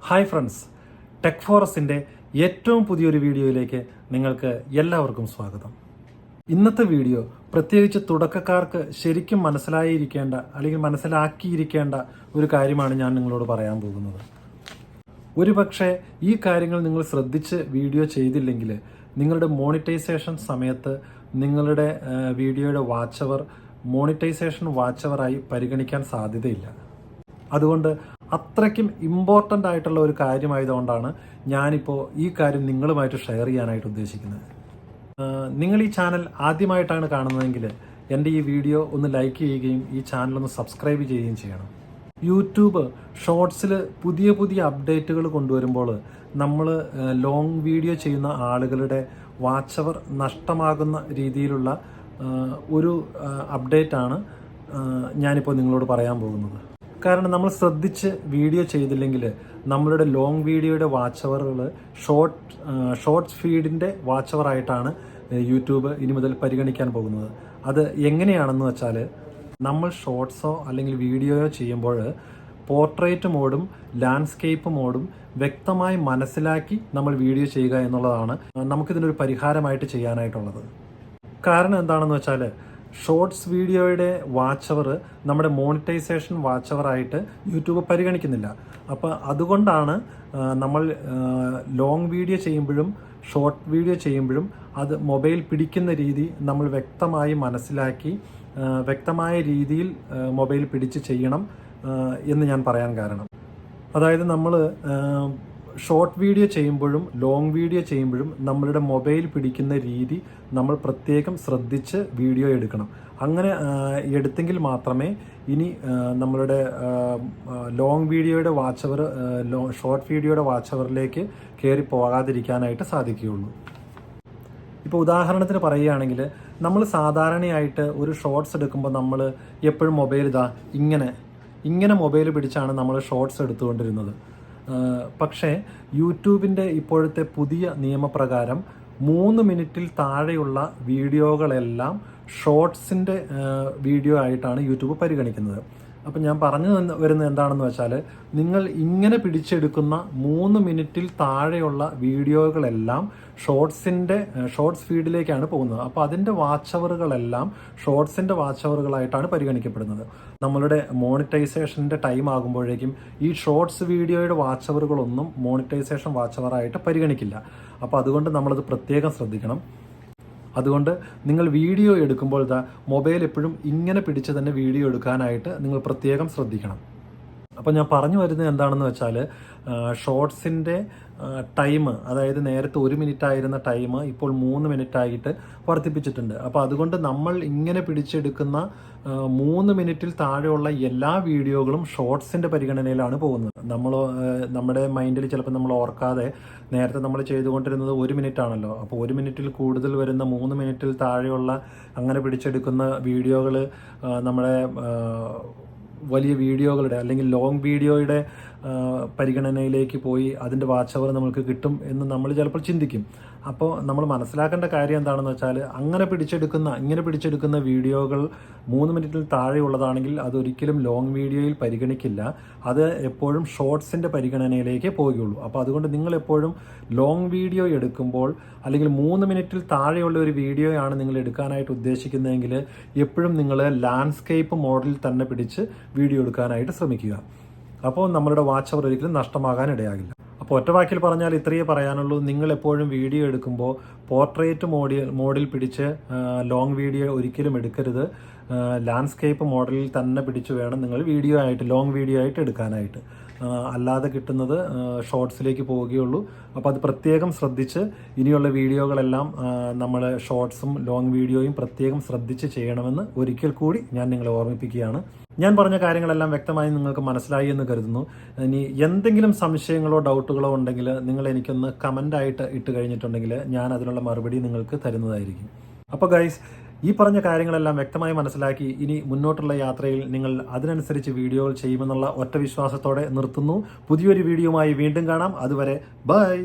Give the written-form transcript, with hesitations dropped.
Hi friends, tech ഫോറസ്റ്റിൻ്റെ ഏറ്റവും പുതിയൊരു വീഡിയോയിലേക്ക് നിങ്ങൾക്ക് എല്ലാവർക്കും സ്വാഗതം. ഇന്നത്തെ വീഡിയോ പ്രത്യേകിച്ച് തുടക്കക്കാർക്ക് ശരിക്കും മനസ്സിലായിരിക്കേണ്ട അല്ലെങ്കിൽ മനസ്സിലാക്കിയിരിക്കേണ്ട ഒരു കാര്യമാണ് ഞാൻ നിങ്ങളോട് പറയാൻ പോകുന്നത്. ഒരുപക്ഷെ ഈ കാര്യങ്ങൾ നിങ്ങൾ ശ്രദ്ധിച്ച് വീഡിയോ ചെയ്തില്ലെങ്കിൽ നിങ്ങളുടെ മോണിറ്റൈസേഷൻ സമയത്ത് നിങ്ങളുടെ വീഡിയോയുടെ വാച്ച് അവർ മോണിറ്റൈസേഷൻ വാച്ച് അവറായി പരിഗണിക്കാൻ സാധ്യതയില്ല. അതുകൊണ്ട് അത്രയ്ക്കും ഇമ്പോർട്ടൻ്റ് ആയിട്ടുള്ള ഒരു കാര്യമായതുകൊണ്ടാണ് ഞാനിപ്പോൾ ഈ കാര്യം നിങ്ങളുമായിട്ട് ഷെയർ ചെയ്യാനായിട്ട് ഉദ്ദേശിക്കുന്നത്. നിങ്ങൾ ഈ ചാനൽ ആദ്യമായിട്ടാണ് കാണുന്നതെങ്കിൽ എൻ്റെ ഈ വീഡിയോ ഒന്ന് ലൈക്ക് ചെയ്യുകയും ഈ ചാനൽ ഒന്ന് സബ്സ്ക്രൈബ് ചെയ്യുകയും ചെയ്യണം. യൂട്യൂബ് ഷോർട്സിൽ പുതിയ പുതിയ അപ്ഡേറ്റുകൾ കൊണ്ടുവരുമ്പോൾ നമ്മൾ ലോങ് വീഡിയോ ചെയ്യുന്ന ആളുകളുടെ വാച്ച് അവർ നഷ്ടമാകുന്ന രീതിയിലുള്ള ഒരു അപ്ഡേറ്റാണ് ഞാനിപ്പോൾ നിങ്ങളോട് പറയാൻ പോകുന്നത്. കാരണം നമ്മൾ ശ്രദ്ധിച്ച് വീഡിയോ ചെയ്തില്ലെങ്കിൽ നമ്മളുടെ ലോങ് വീഡിയോയുടെ വാച്ച് അവറുകൾ ഷോർട്ട്സ് ഫീഡിൻ്റെ വാച്ച് അവറായിട്ടാണ് യൂട്യൂബ് ഇനി മുതൽ പരിഗണിക്കാൻ പോകുന്നത്. അത് എങ്ങനെയാണെന്ന് വെച്ചാൽ, നമ്മൾ ഷോർട്ട്സോ അല്ലെങ്കിൽ വീഡിയോയോ ചെയ്യുമ്പോൾ പോർട്രേറ്റ് മോഡും ലാൻഡ്സ്കേപ്പ് മോഡും വ്യക്തമായി മനസ്സിലാക്കി നമ്മൾ വീഡിയോ ചെയ്യുക എന്നുള്ളതാണ് നമുക്കിതിനൊരു പരിഹാരമായിട്ട് ചെയ്യാനായിട്ടുള്ളത്. കാരണം എന്താണെന്ന് വെച്ചാൽ, ഷോർട്സ് വീഡിയോയുടെ വാച്ച് അവർ നമ്മുടെ മോണിറ്റൈസേഷൻ വാച്ച് അവറായിട്ട് യൂട്യൂബ് പരിഗണിക്കുന്നില്ല. അപ്പോൾ അതുകൊണ്ടാണ് നമ്മൾ ലോങ് വീഡിയോ ചെയ്യുമ്പോഴും ഷോർട്ട് വീഡിയോ ചെയ്യുമ്പോഴും അത് മൊബൈൽ പിടിക്കുന്ന രീതി നമ്മൾ വ്യക്തമായി മനസ്സിലാക്കി വ്യക്തമായ രീതിയിൽ മൊബൈൽ പിടിച്ച് ചെയ്യണം എന്ന് ഞാൻ പറയാൻ കാരണം. അതായത് നമ്മൾ ഷോർട്ട് വീഡിയോ ചെയ്യുമ്പോഴും ലോങ് വീഡിയോ ചെയ്യുമ്പോഴും നമ്മളുടെ മൊബൈൽ പിടിക്കുന്ന രീതി നമ്മൾ പ്രത്യേകം ശ്രദ്ധിച്ച് വീഡിയോ എടുക്കണം. അങ്ങനെ എടുത്തെങ്കിൽ മാത്രമേ ഇനി നമ്മളുടെ ലോങ് വീഡിയോയുടെ വാച്ച് അവർ ഷോർട്ട് വീഡിയോയുടെ വാച്ച് അവറിലേക്ക് കയറി പോകാതിരിക്കാനായിട്ട് സാധിക്കുകയുള്ളൂ. ഇപ്പോൾ ഉദാഹരണത്തിന് പറയുകയാണെങ്കിൽ, നമ്മൾ സാധാരണയായിട്ട് ഒരു ഷോർട്സ് എടുക്കുമ്പോൾ നമ്മൾ എപ്പോഴും മൊബൈൽ ഇങ്ങനെ മൊബൈൽ പിടിച്ചാണ് നമ്മൾ ഷോർട്സ് എടുത്തുകൊണ്ടിരുന്നത്. പക്ഷേ യൂട്യൂബിൻ്റെ ഇപ്പോഴത്തെ പുതിയ നിയമപ്രകാരം 3 മിനിറ്റിൽ താഴെയുള്ള വീഡിയോകളെല്ലാം ഷോർട്സിൻ്റെ വീഡിയോ ആയിട്ടാണ് യൂട്യൂബ് പരിഗണിക്കുന്നത്. അപ്പം ഞാൻ പറഞ്ഞു വരുന്നത് എന്താണെന്ന് വെച്ചാൽ, നിങ്ങൾ ഇങ്ങനെ പിടിച്ചെടുക്കുന്ന 3 മിനിറ്റിൽ താഴെയുള്ള വീഡിയോകളെല്ലാം ഷോർട്സ് ഫീഡിലേക്കാണ് പോകുന്നത്. അപ്പോൾ അതിൻ്റെ വാച്ച് അവറുകളെല്ലാം ഷോർട്സിൻ്റെ വാച്ച് അവറുകളായിട്ടാണ് പരിഗണിക്കപ്പെടുന്നത്. നമ്മളുടെ മോണിറ്റൈസേഷൻ്റെ ടൈം ആകുമ്പോഴേക്കും ഈ ഷോർട്സ് വീഡിയോയുടെ വാച്ച് അവറുകളൊന്നും മോണിറ്റൈസേഷൻ വാച്ച് അവറായിട്ട് പരിഗണിക്കില്ല. അപ്പോൾ അതുകൊണ്ട് നമ്മളത് പ്രത്യേകം ശ്രദ്ധിക്കണം. അതുകൊണ്ട് നിങ്ങൾ വീഡിയോ എടുക്കുമ്പോൾ മൊബൈൽ എപ്പോഴും ഇങ്ങനെ പിടിച്ച് തന്നെ വീഡിയോ എടുക്കാനായിട്ട് നിങ്ങൾ പ്രത്യേകം ശ്രദ്ധിക്കണം. അപ്പോൾ ഞാൻ പറഞ്ഞു വരുന്നത് എന്താണെന്ന് വെച്ചാൽ, ഷോർട്സിൻ്റെ ടൈം, അതായത് നേരത്തെ 1 മിനിറ്റ് ആയിരുന്ന ടൈം ഇപ്പോൾ 3 മിനിറ്റായിട്ട് വർദ്ധിപ്പിച്ചിട്ടുണ്ട്. അപ്പോൾ അതുകൊണ്ട് നമ്മൾ ഇങ്ങനെ പിടിച്ചെടുക്കുന്ന 3 മിനിറ്റിൽ താഴെയുള്ള എല്ലാ വീഡിയോകളും ഷോർട്സിൻ്റെ പരിഗണനയിലാണ് പോകുന്നത്. നമ്മുടെ മൈൻഡിൽ ചിലപ്പോൾ നമ്മൾ ഓർക്കാതെ, നേരത്തെ നമ്മൾ ചെയ്തുകൊണ്ടിരുന്നത് 1 മിനിറ്റ് ആണല്ലോ. അപ്പോൾ 1 മിനിറ്റിൽ കൂടുതൽ വരുന്ന 3 മിനിറ്റിൽ താഴെയുള്ള അങ്ങനെ പിടിച്ചെടുക്കുന്ന വീഡിയോകൾ നമ്മുടെ വലിയ വീഡിയോകളുടെ അല്ലെങ്കിൽ ലോങ് വീഡിയോയുടെ പരിഗണനയിലേക്ക് പോയി അതിൻ്റെ വാച്ച് അവർ നമുക്ക് കിട്ടും എന്ന് നമ്മൾ ചിലപ്പോൾ ചിന്തിക്കും. അപ്പോൾ നമ്മൾ മനസ്സിലാക്കേണ്ട കാര്യം എന്താണെന്ന് വെച്ചാൽ, ഇങ്ങനെ പിടിച്ചെടുക്കുന്ന വീഡിയോകൾ 3 മിനിറ്റിൽ താഴെയുള്ളതാണെങ്കിൽ അതൊരിക്കലും ലോങ് വീഡിയോയിൽ പരിഗണിക്കില്ല. അത് എപ്പോഴും ഷോർട്സിൻ്റെ പരിഗണനയിലേക്ക് പോവുകയുള്ളൂ. അപ്പോൾ അതുകൊണ്ട് നിങ്ങൾ എപ്പോഴും ലോങ് വീഡിയോ എടുക്കുമ്പോൾ, അല്ലെങ്കിൽ 3 മിനിറ്റിൽ താഴെയുള്ള ഒരു വീഡിയോയാണ് നിങ്ങൾ എടുക്കാനായിട്ട് ഉദ്ദേശിക്കുന്നതെങ്കിൽ എപ്പോഴും നിങ്ങൾ ലാൻഡ്സ്കേപ്പ് മോഡിൽ തന്നെ പിടിച്ച് വീഡിയോ എടുക്കാനായിട്ട് ശ്രമിക്കുക. അപ്പോൾ നമ്മളുടെ വാച്ച് അവർ ഒരിക്കലും നഷ്ടമാകാൻ ഇടയാകില്ല. അപ്പോൾ ഒറ്റ വാക്കിൽ പറഞ്ഞാൽ ഇത്രയേ പറയാനുള്ളൂ. നിങ്ങൾ എപ്പോഴും വീഡിയോ എടുക്കുമ്പോൾ പോർട്രേറ്റ് മോഡിൽ പിടിച്ച് ലോങ് വീഡിയോ ഒരിക്കലും എടുക്കരുത്. ലാൻഡ്സ്കേപ്പ് മോഡലിൽ തന്നെ പിടിച്ച് വേണം നിങ്ങൾ ലോങ് വീഡിയോ ആയിട്ട് എടുക്കാനായിട്ട്. അല്ലാതെ കിട്ടുന്നത് ഷോർട്സിലേക്ക് പോവുകയുള്ളൂ. അപ്പോൾ അത് പ്രത്യേകം ശ്രദ്ധിച്ച് ഇനിയുള്ള വീഡിയോകളെല്ലാം നമ്മൾ ഷോർട്സും ലോങ് വീഡിയോയും പ്രത്യേകം ശ്രദ്ധിച്ച് ചെയ്യണമെന്ന് ഒരിക്കൽ കൂടി ഞാൻ നിങ്ങളെ ഓർമ്മിപ്പിക്കുകയാണ്. ഞാൻ പറഞ്ഞ കാര്യങ്ങളെല്ലാം വ്യക്തമായി നിങ്ങൾക്ക് മനസ്സിലായി എന്ന് കരുതുന്നു. ഇനി എന്തെങ്കിലും സംശയങ്ങളോ ഡൗട്ടുകളോ ഉണ്ടെങ്കിൽ നിങ്ങൾ എനിക്കൊന്ന് കമൻ്റായിട്ട് ഇട്ട് കഴിഞ്ഞിട്ടുണ്ടെങ്കിൽ ഞാൻ അതിനുള്ള മറുപടി നിങ്ങൾക്ക് തരുന്നതായിരിക്കും. അപ്പോൾ ഗൈസ്, ഈ പറഞ്ഞ കാര്യങ്ങളെല്ലാം വ്യക്തമായി മനസ്സിലാക്കി ഇനി മുന്നോട്ടുള്ള യാത്രയിൽ നിങ്ങൾ അതിനനുസരിച്ച് വീഡിയോകൾ ചെയ്യുമെന്നുള്ള ഒറ്റ വിശ്വാസത്തോടെ നിർത്തുന്നു. പുതിയൊരു വീഡിയോയുമായി വീണ്ടും കാണാം. അതുവരെ ബൈ.